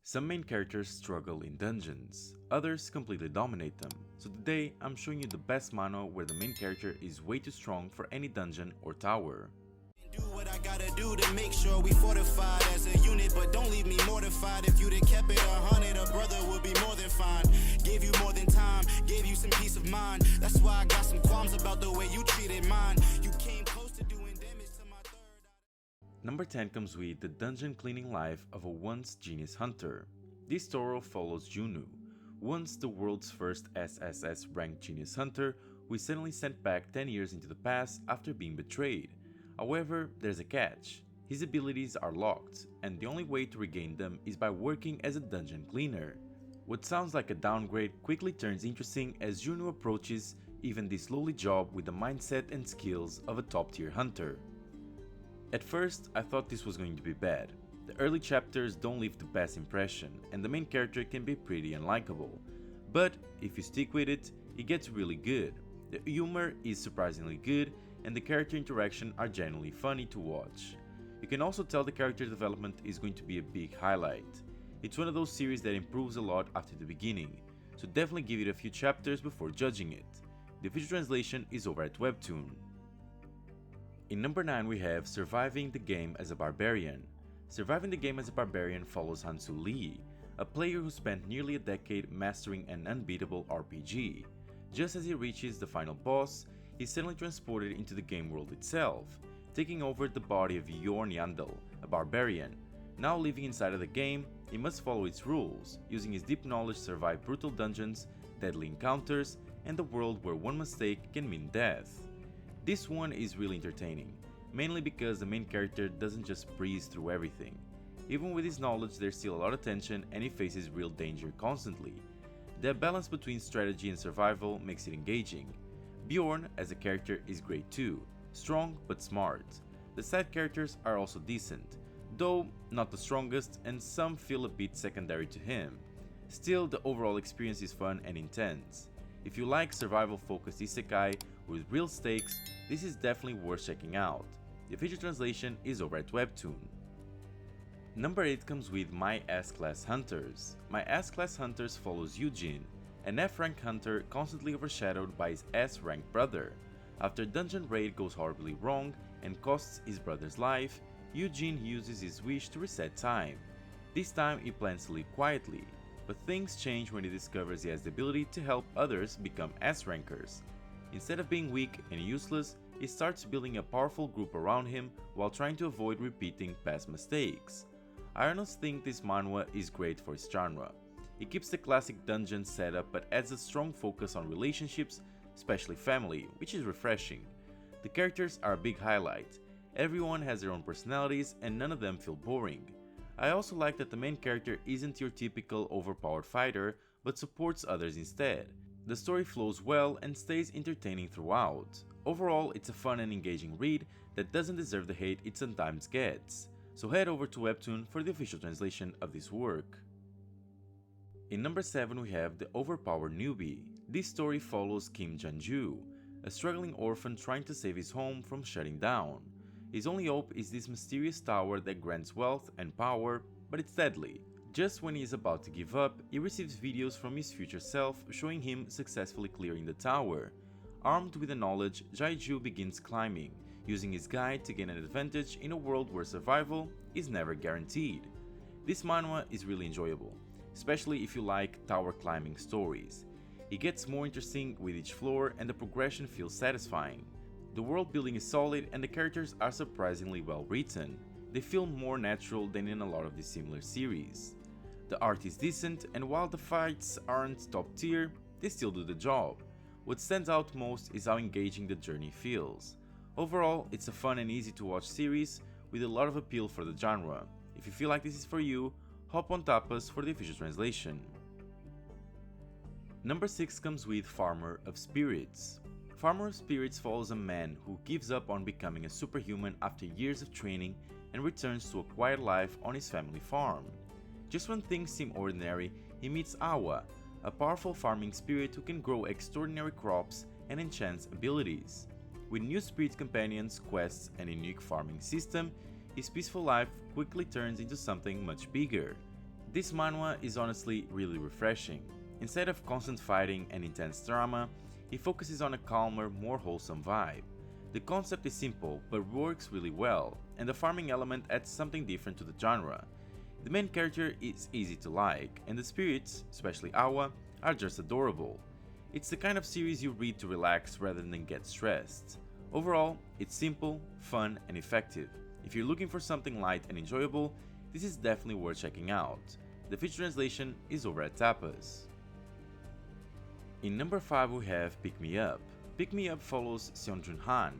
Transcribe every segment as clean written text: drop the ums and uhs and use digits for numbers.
Some main characters struggle in dungeons, others completely dominate them, so today I'm showing you the best manhwa where the main character is way too strong for any dungeon or tower. Do what I gotta do to make sure we fortified as a unit, but don't leave me mortified. If you'd have kept it 100, a brother would be more than fine. Gave you more than time, gave you some peace of mind. That's why I got some qualms about the way you treated mine. You came close to doing damage to my third eye. Number 10 comes with the dungeon cleaning life of a once genius hunter. This story follows Junu, once the world's first SSS ranked genius hunter, who is suddenly sent back 10 years into the past after being betrayed. However, there's a catch. His abilities are locked, and the only way to regain them is by working as a dungeon cleaner. What sounds like a downgrade quickly turns interesting as Juno approaches even this lowly job with the mindset and skills of a top-tier hunter. At first, I thought this was going to be bad. The early chapters don't leave the best impression, and the main character can be pretty unlikable. But if you stick with it, it gets really good. The humor is surprisingly good, and the character interaction are genuinely funny to watch. You can also tell the character development is going to be a big highlight. It's one of those series that improves a lot after the beginning, so definitely give it a few chapters before judging it. The official translation is over at Webtoon. In number 9 we have Surviving the Game as a Barbarian. Surviving the Game as a Barbarian follows Hansu Lee, a player who spent nearly a decade mastering an unbeatable RPG. Just as he reaches the final boss, he's suddenly transported into the game world itself, taking over the body of Yorn Yandel, a barbarian. Now living inside of the game, he must follow its rules, using his deep knowledge to survive brutal dungeons, deadly encounters, and the world where one mistake can mean death. This one is really entertaining, mainly because the main character doesn't just breeze through everything. Even with his knowledge, there's still a lot of tension and he faces real danger constantly. The balance between strategy and survival makes it engaging. Bjorn as a character is great too, strong but smart. The side characters are also decent, though not the strongest and some feel a bit secondary to him. Still, the overall experience is fun and intense. If you like survival focused isekai with real stakes, this is definitely worth checking out. The official translation is over at Webtoon. Number 8 comes with My SClass Hunters. My SClass Hunters follows Eugene, an F-rank hunter constantly overshadowed by his S-rank brother. After a dungeon raid goes horribly wrong and costs his brother's life, Eugene uses his wish to reset time. This time he plans to live quietly, but things change when he discovers he has the ability to help others become S-rankers. Instead of being weak and useless, he starts building a powerful group around him while trying to avoid repeating past mistakes. I honestly think this manhwa is great for its genre. It keeps the classic dungeon setup but adds a strong focus on relationships, especially family, which is refreshing. The characters are a big highlight. Everyone has their own personalities and none of them feel boring. I also like that the main character isn't your typical overpowered fighter but supports others instead. The story flows well and stays entertaining throughout. Overall, it's a fun and engaging read that doesn't deserve the hate it sometimes gets. So head over to Webtoon for the official translation of this work. In number 7 we have The Overpowered Newbie. This story follows Kim Janju, a struggling orphan trying to save his home from shutting down. His only hope is this mysterious tower that grants wealth and power, but it's deadly. Just when he is about to give up, he receives videos from his future self showing him successfully clearing the tower. Armed with the knowledge, Jaiju begins climbing, using his guide to gain an advantage in a world where survival is never guaranteed. This manhwa is really enjoyable, especially if you like tower climbing stories. It gets more interesting with each floor and the progression feels satisfying. The world building is solid and the characters are surprisingly well written. They feel more natural than in a lot of the similar series. The art is decent and while the fights aren't top tier, they still do the job. What stands out most is how engaging the journey feels. Overall, it's a fun and easy to watch series with a lot of appeal for the genre. If you feel like this is for you, hop on Tapas for the official translation. Number 6 comes with Farmer of Spirits. Farmer of Spirits follows a man who gives up on becoming a superhuman after years of training and returns to a quiet life on his family farm. Just when things seem ordinary, he meets Awa, a powerful farming spirit who can grow extraordinary crops and enchant abilities. With new spirit companions, quests, and a unique farming system, his peaceful life quickly turns into something much bigger. This manhwa is honestly really refreshing. Instead of constant fighting and intense drama, it focuses on a calmer, more wholesome vibe. The concept is simple but works really well, and the farming element adds something different to the genre. The main character is easy to like, and the spirits, especially Awa, are just adorable. It's the kind of series you read to relax rather than get stressed. Overall, it's simple, fun, and effective. If you're looking for something light and enjoyable, this is definitely worth checking out. The feature translation is over at Tapas. In number 5 we have Pick Me Up. Pick Me Up follows Seonjun Han,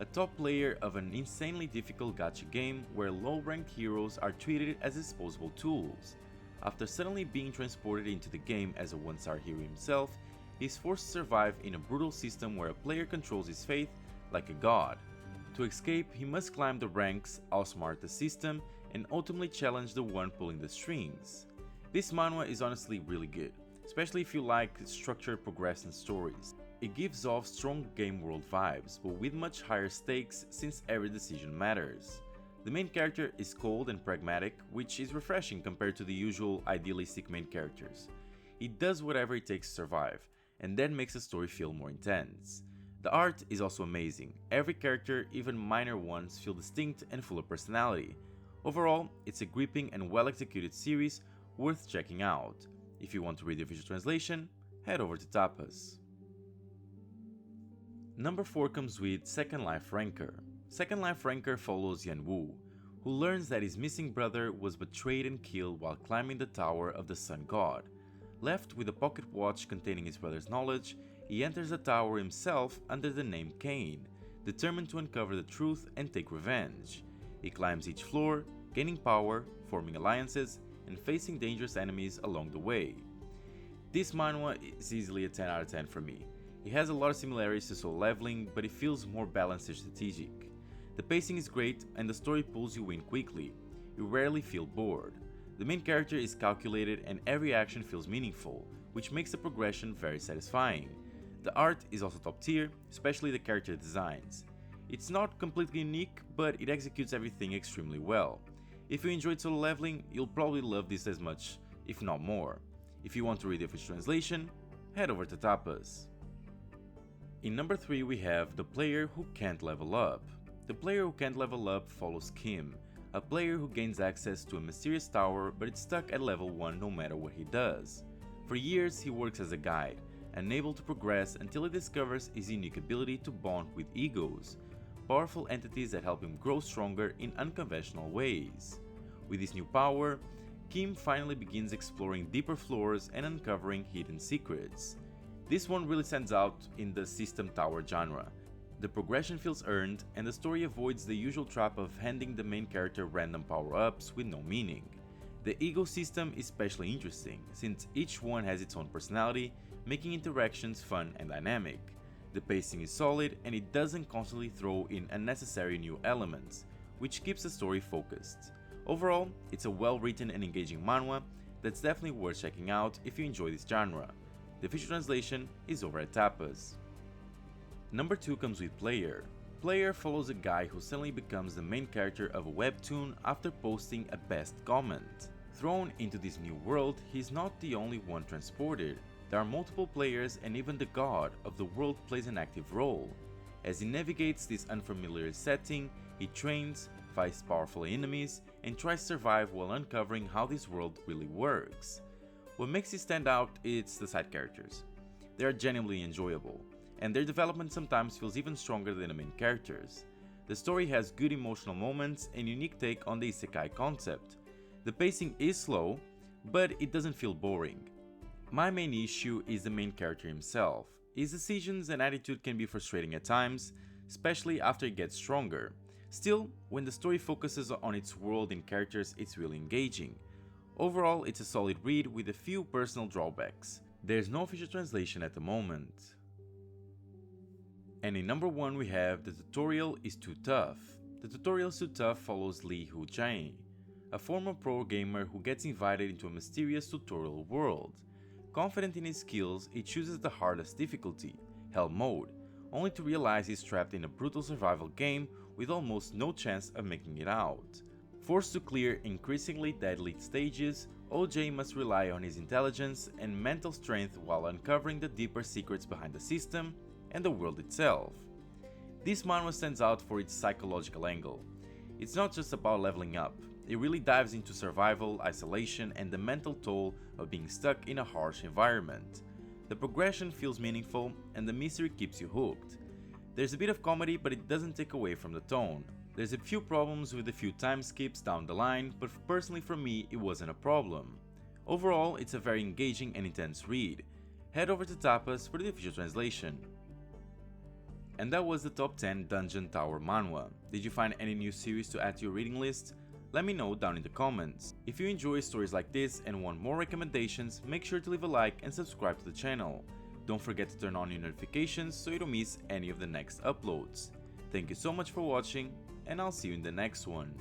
a top player of an insanely difficult gacha game where low-ranked heroes are treated as disposable tools. After suddenly being transported into the game as a one-star hero himself, he is forced to survive in a brutal system where a player controls his fate like a god. To escape, he must climb the ranks, outsmart the system, and ultimately challenge the one pulling the strings. This manhwa is honestly really good, especially if you like structured progression stories. It gives off strong game world vibes, but with much higher stakes since every decision matters. The main character is cold and pragmatic, which is refreshing compared to the usual idealistic main characters. He does whatever it takes to survive, and that makes the story feel more intense. The art is also amazing. Every character, even minor ones, feel distinct and full of personality. Overall, it's a gripping and well-executed series worth checking out. If you want to read the official translation, head over to Tapas. Number 4 comes with Second Life Ranker. Second Life Ranker follows Yanwu, who learns that his missing brother was betrayed and killed while climbing the tower of the Sun God. Left with a pocket watch containing his brother's knowledge, he enters the tower himself under the name Cain, determined to uncover the truth and take revenge. He climbs each floor, gaining power, forming alliances, and facing dangerous enemies along the way. This manhwa is easily a 10 out of 10 for me. It has a lot of similarities to Soul Leveling, but it feels more balanced and strategic. The pacing is great and the story pulls you in quickly. You rarely feel bored. The main character is calculated and every action feels meaningful, which makes the progression very satisfying. The art is also top tier, especially the character designs. It's not completely unique, but it executes everything extremely well. If you enjoyed Solo Leveling, you'll probably love this as much, if not more. If you want to read the official translation, head over to Tapas. In number 3 we have The Player Who Can't Level Up. The Player Who Can't Level Up follows Kim, a player who gains access to a mysterious tower but is stuck at level 1 no matter what he does. For years he works as a guide, unable to progress until he discovers his unique ability to bond with egos, powerful entities that help him grow stronger in unconventional ways. With his new power, Kim finally begins exploring deeper floors and uncovering hidden secrets. This one really stands out in the system tower genre. The progression feels earned, and the story avoids the usual trap of handing the main character random power-ups with no meaning. The ego system is especially interesting, since each one has its own personality, making interactions fun and dynamic. The pacing is solid and it doesn't constantly throw in unnecessary new elements, which keeps the story focused. Overall, it's a well-written and engaging manhwa that's definitely worth checking out if you enjoy this genre. The official translation is over at Tapas. Number 2 comes with Player. Player follows a guy who suddenly becomes the main character of a webtoon after posting a best comment. Thrown into this new world, he's not the only one transported. There are multiple players and even the god of the world plays an active role. As he navigates this unfamiliar setting, he trains, fights powerful enemies, and tries to survive while uncovering how this world really works. What makes it stand out is the side characters. They are genuinely enjoyable, and their development sometimes feels even stronger than the main characters. The story has good emotional moments and unique take on the isekai concept. The pacing is slow, but it doesn't feel boring. My main issue is the main character himself. His decisions and attitude can be frustrating at times, especially after he gets stronger. Still, when the story focuses on its world and characters, it's really engaging. Overall, it's a solid read with a few personal drawbacks. There's no official translation at the moment. And in number 1 we have The Tutorial is Too Tough. The Tutorial is Too Tough follows Lee Hoo-jae, a former pro gamer who gets invited into a mysterious tutorial world. Confident in his skills, he chooses the hardest difficulty, Hell Mode, only to realize he's trapped in a brutal survival game with almost no chance of making it out. Forced to clear increasingly deadly stages, OJ must rely on his intelligence and mental strength while uncovering the deeper secrets behind the system and the world itself. This manhwa stands out for its psychological angle. It's not just about leveling up, it really dives into survival, isolation, and the mental toll of being stuck in a harsh environment. The progression feels meaningful and the mystery keeps you hooked. There's a bit of comedy, but it doesn't take away from the tone. There's a few problems with a few time skips down the line, but personally for me it wasn't a problem. Overall, it's a very engaging and intense read. Head over to Tapas for the official translation. And that was the top 10 Dungeon Tower manhwa. Did you find any new series to add to your reading list? Let me know down in the comments. If you enjoy stories like this and want more recommendations, make sure to leave a like and subscribe to the channel. Don't forget to turn on your notifications so you don't miss any of the next uploads. Thank you so much for watching, and I'll see you in the next one.